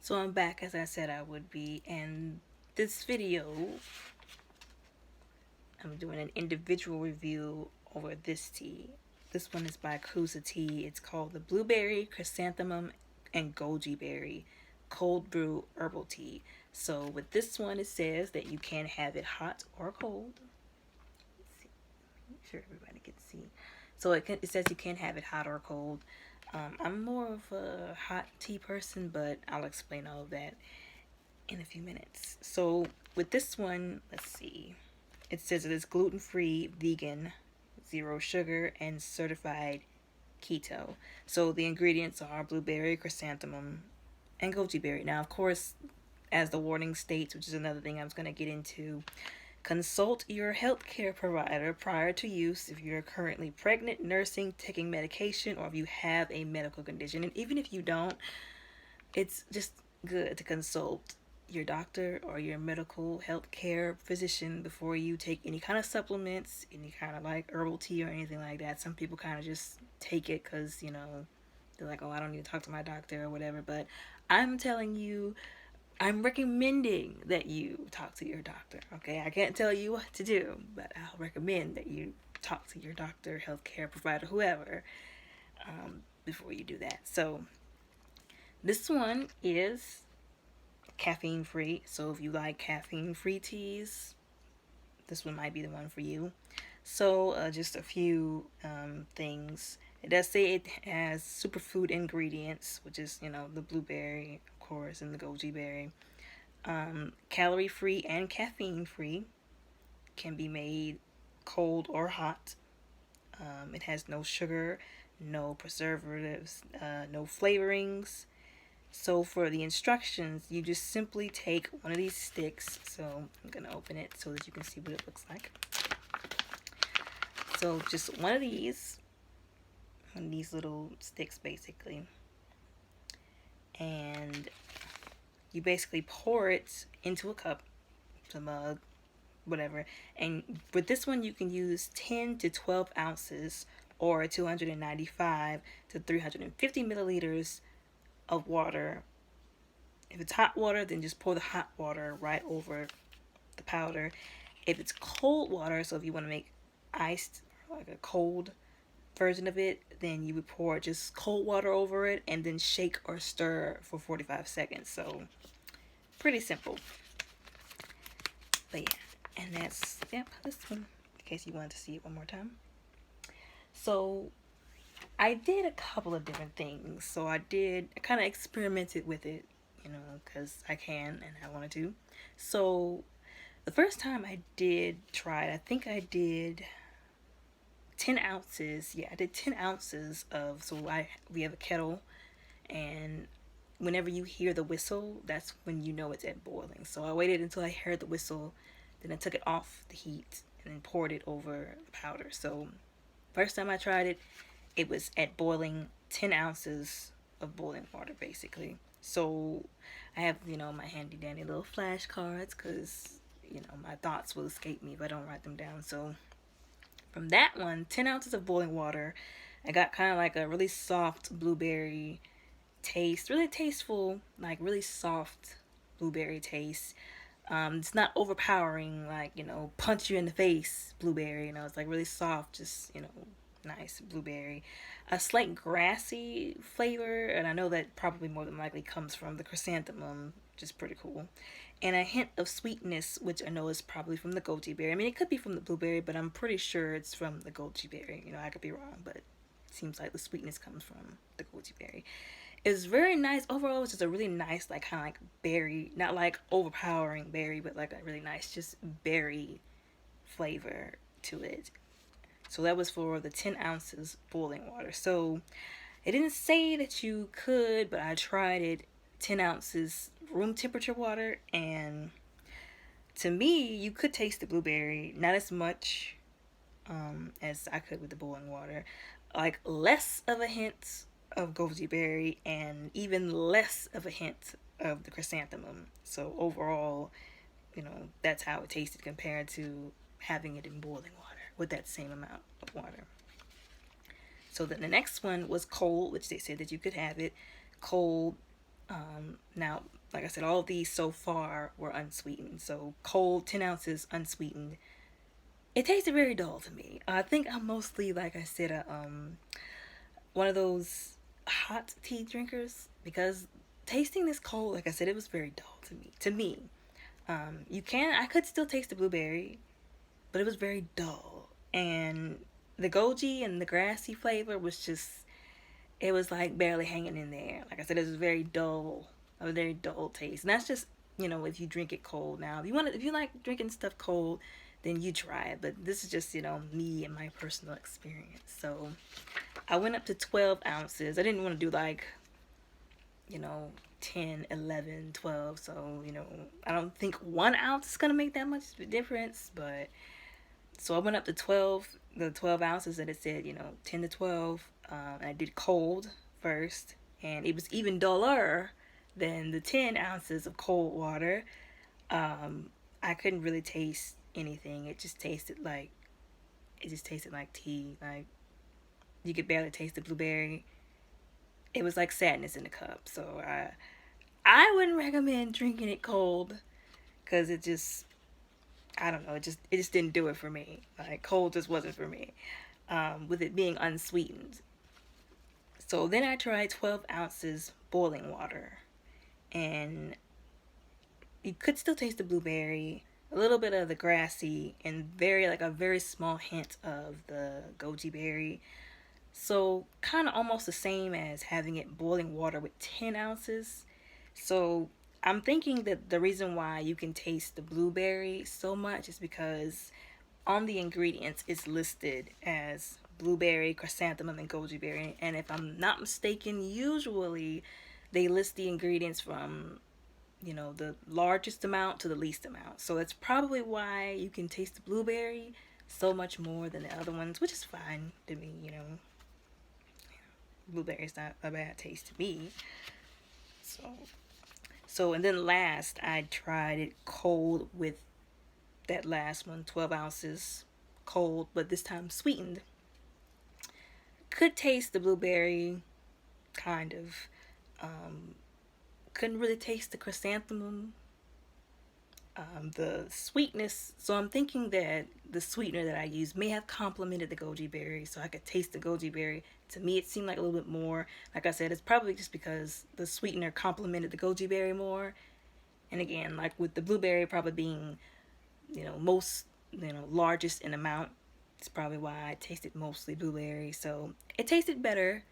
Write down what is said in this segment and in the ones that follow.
So I'm back as I said I would be, and this video I'm doing an individual review over this tea. This one is by Cusa tea. It's called the Blueberry, Chrysanthemum, and Goji Berry Cold Brew Herbal Tea. So with this one, it says that you can have it hot or cold. Let's see. Make sure everybody can see. So it says you can have it hot or cold. I'm more of a hot tea person, but I'll explain all of that in a few minutes. So with this one, let's see. It says it is gluten-free, vegan, zero sugar, and certified keto. So the ingredients are blueberry, chrysanthemum, and goji berry. Now, of course, as the warning states, which is another thing I was going to get into, consult your healthcare provider prior to use if you're currently pregnant, nursing, taking medication, or if you have a medical condition. And even if you don't, it's just good to consult your doctor or your medical health care physician before you take any kind of supplements, any kind of like herbal tea or anything like that. Some people kind of just take it because, they're like, oh, I don't need to talk to my doctor or whatever. But I'm telling you, I'm recommending that you talk to your doctor, okay? I can't tell you what to do, but I'll recommend that you talk to your doctor, healthcare provider, whoever, before you do that. So this one is caffeine free. So if you like caffeine free teas, this one might be the one for you. So just a few things. It does say it has superfood ingredients, which is, the blueberry, of course, and the goji berry. Calorie free and caffeine free. Can be made cold or hot. It has no sugar, no preservatives, no flavorings. So for the instructions, you just simply take one of these sticks. So I'm going to open it so that you can see what it looks like. So just one of these little sticks basically. And you basically pour it into a cup, a mug, whatever. And with this one, you can use 10 to 12 ounces or 295 to 350 milliliters of water. If it's hot water, then just pour the hot water right over the powder. If it's cold water, so if you want to make iced, like a cold version of it, then you would pour just cold water over it and then shake or stir for 45 seconds. So pretty simple. But yeah, and that's, this one, in case you wanted to see it one more time. So I did a couple of different things. So I kind of experimented with it, because I can and I wanted to. So the first time I did try it, I think I did 10 ounces. Yeah, I did 10 ounces of, we have a kettle, and whenever you hear the whistle, that's when you know it's at boiling. So I waited until I heard the whistle, then I took it off the heat and then poured it over the powder. So first time I tried it, it was at boiling, 10 ounces of boiling water basically. So I have, my handy dandy little flashcards because, my thoughts will escape me if I don't write them down. So from that one, 10 ounces of boiling water, I got kind of like a really soft blueberry taste, really tasteful, like really soft blueberry taste. It's not overpowering, like, punch you in the face blueberry, it's like really soft, just, nice blueberry. A slight grassy flavor, and I know that probably more than likely comes from the chrysanthemum, which is pretty cool. And a hint of sweetness, which I know is probably from the goji berry. I mean, it could be from the blueberry, but I'm pretty sure it's from the goji berry. I could be wrong, but it seems like the sweetness comes from the goji berry. It's very nice. Overall, it's just a really nice, like, kind of like berry, not like overpowering berry, but like a really nice just berry flavor to it. So that was for the 10 ounces boiling water. So it didn't say that you could, but I tried it, 10 ounces room temperature water, and to me, you could taste the blueberry, not as much as I could with the boiling water. Like less of a hint of goji berry and even less of a hint of the chrysanthemum. So overall, that's how it tasted compared to having it in boiling water with that same amount of water. So then the next one was cold, which they said that you could have it cold. Now, like I said, all of these so far were unsweetened. So cold, 10 ounces unsweetened. It tasted very dull to me. I think I'm mostly, like I said, one of those hot tea drinkers, because tasting this cold, like I said, it was very dull to me. I could still taste the blueberry, but it was very dull. And the goji and the grassy flavor was just, it was like barely hanging in there. Like I said, it was very dull, a very dull taste. And that's just, if you drink it cold. Now, if you like drinking stuff cold, then you try it. But this is just, me and my personal experience. So I went up to 12 ounces. I didn't want to do like, you know, 10, 11, 12. So, I don't think 1 ounce is going to make that much difference. But so I went up to 12, the 12 ounces that it said, 10 to 12. I did cold first, and it was even duller than the 10 ounces of cold water. I couldn't really taste anything. It just tasted like tea. Like, you could barely taste the blueberry. It was like sadness in the cup. So I wouldn't recommend drinking it cold, because I don't know, it just didn't do it for me. Like, cold just wasn't for me. With it being unsweetened. So then I tried 12 ounces boiling water, and you could still taste the blueberry, a little bit of the grassy, and a very small hint of the goji berry. So kind of almost the same as having it boiling water with 10 ounces. So I'm thinking that the reason why you can taste the blueberry so much is because on the ingredients it's listed as blueberry, chrysanthemum, and goji berry. And if I'm not mistaken, usually they list the ingredients from, the largest amount to the least amount. So that's probably why you can taste the blueberry so much more than the other ones, which is fine to me. Blueberry is not a bad taste to me. So and then last I tried it cold with that last one, 12 ounces cold, but this time sweetened. Could taste the blueberry, kind of. Couldn't really taste the chrysanthemum. The sweetness, so I'm thinking that the sweetener that I used may have complemented the goji berry, so I could taste the goji berry. To me, it seemed like a little bit more. Like I said, it's probably just because the sweetener complemented the goji berry more. And again, like with the blueberry probably being, most, largest in amount, it's probably why I tasted mostly blueberry. So it tasted better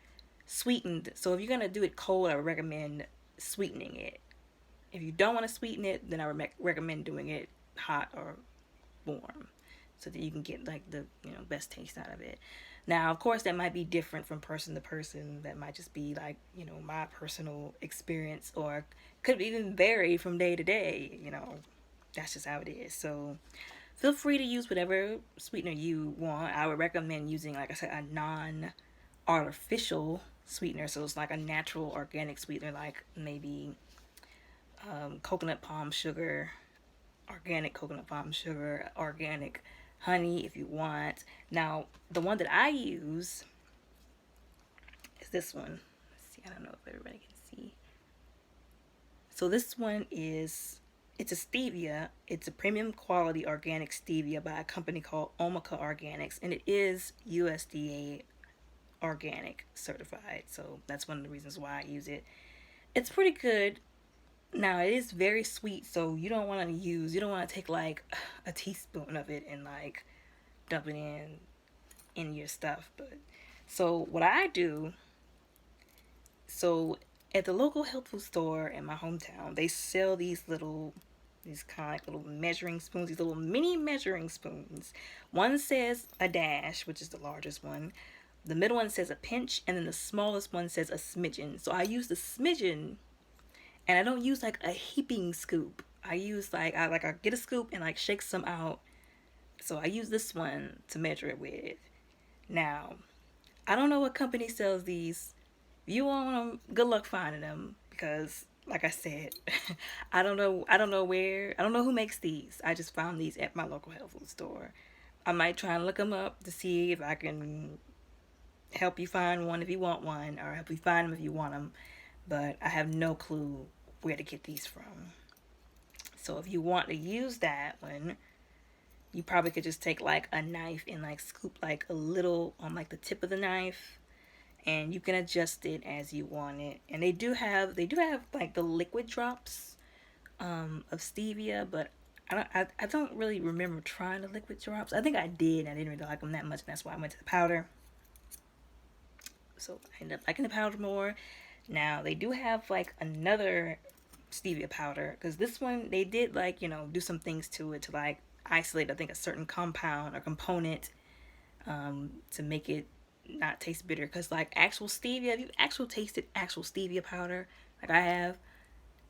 sweetened. So if you're gonna do it cold, I would recommend sweetening it. If you don't want to sweeten it, then I would recommend doing it hot or warm, so that you can get like the best taste out of it. Now, of course, that might be different from person to person. That might just be like my personal experience, or could even vary from day to day. That's just how it is. So feel free to use whatever sweetener you want. I would recommend using, like I said, a non-artificial sweetener. So it's like a natural organic sweetener, like maybe coconut palm sugar, organic coconut palm sugar, organic honey if you want. Now, the one that I use is this one. Let's see, I don't know if everybody can see. So this one it's a stevia. It's a premium quality organic stevia by a company called Omega Organics, and it is USDA organic certified. So that's one of the reasons why I use it. It's pretty good. Now, it is very sweet, so you don't want to take like a teaspoon of it and like dump it in your stuff. But so what I do, so at the local health food store in my hometown, they sell these kind of like little measuring spoons, these little mini measuring spoons. One says a dash, which is the largest one. The middle one says a pinch, and then the smallest one says a smidgen. So I use the smidgen, and I don't use like a heaping scoop. I use I get a scoop and like shake some out. So I use this one to measure it with. Now, I don't know what company sells these. If you want them, good luck finding them, because like I said, I don't know who makes these. I just found these at my local health food store. I might try and look them up to see if I can help you find one if you want one, or help you find them if you want them. But I have no clue where to get these from. So if you want to use that one, you probably could just take like a knife and like scoop like a little on like the tip of the knife, and you can adjust it as you want it. And they do have like the liquid drops of stevia, but I don't really remember trying the liquid drops. I think I did, and I didn't really like them that much, and that's why I went to the powder. So I ended up liking the powder more. Now they do have like another stevia powder, because this one they did like, do some things to it to like isolate, I think, a certain compound or component, to make it not taste bitter. Because like actual stevia, if you actually tasted actual stevia powder like I have,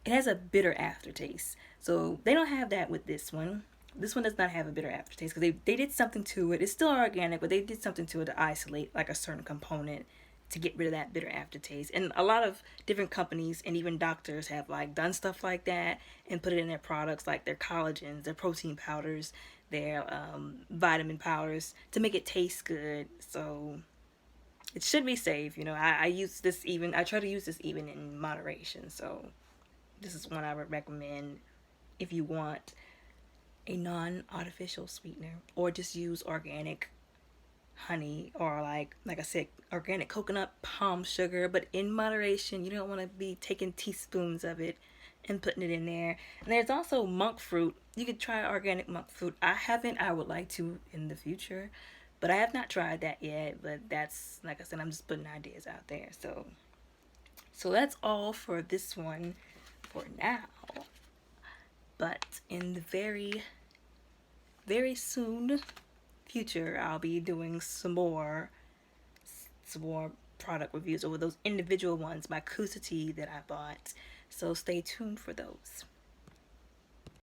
it has a bitter aftertaste. So they don't have that with this one. This one does not have a bitter aftertaste because they did something to it. It's still organic, but they did something to it to isolate like a certain component to get rid of that bitter aftertaste. And a lot of different companies and even doctors have like done stuff like that and put it in their products, like their collagens, their protein powders, their vitamin powders, to make it taste good. So it should be safe. I use this even, I try to use this even in moderation. So this is one I would recommend if you want a non-artificial sweetener, or just use organic honey, or like I said, organic coconut palm sugar, but in moderation. You don't want to be taking teaspoons of it and putting it in there. And there's also monk fruit. You could try organic monk fruit. I haven't. I would like to in the future, but I have not tried that yet. But that's, like I said, I'm just putting ideas out there. So that's all for this one for now. But in the very, very soon future, I'll be doing some more product reviews over those individual ones, my Cusa tea that I bought. So stay tuned for those.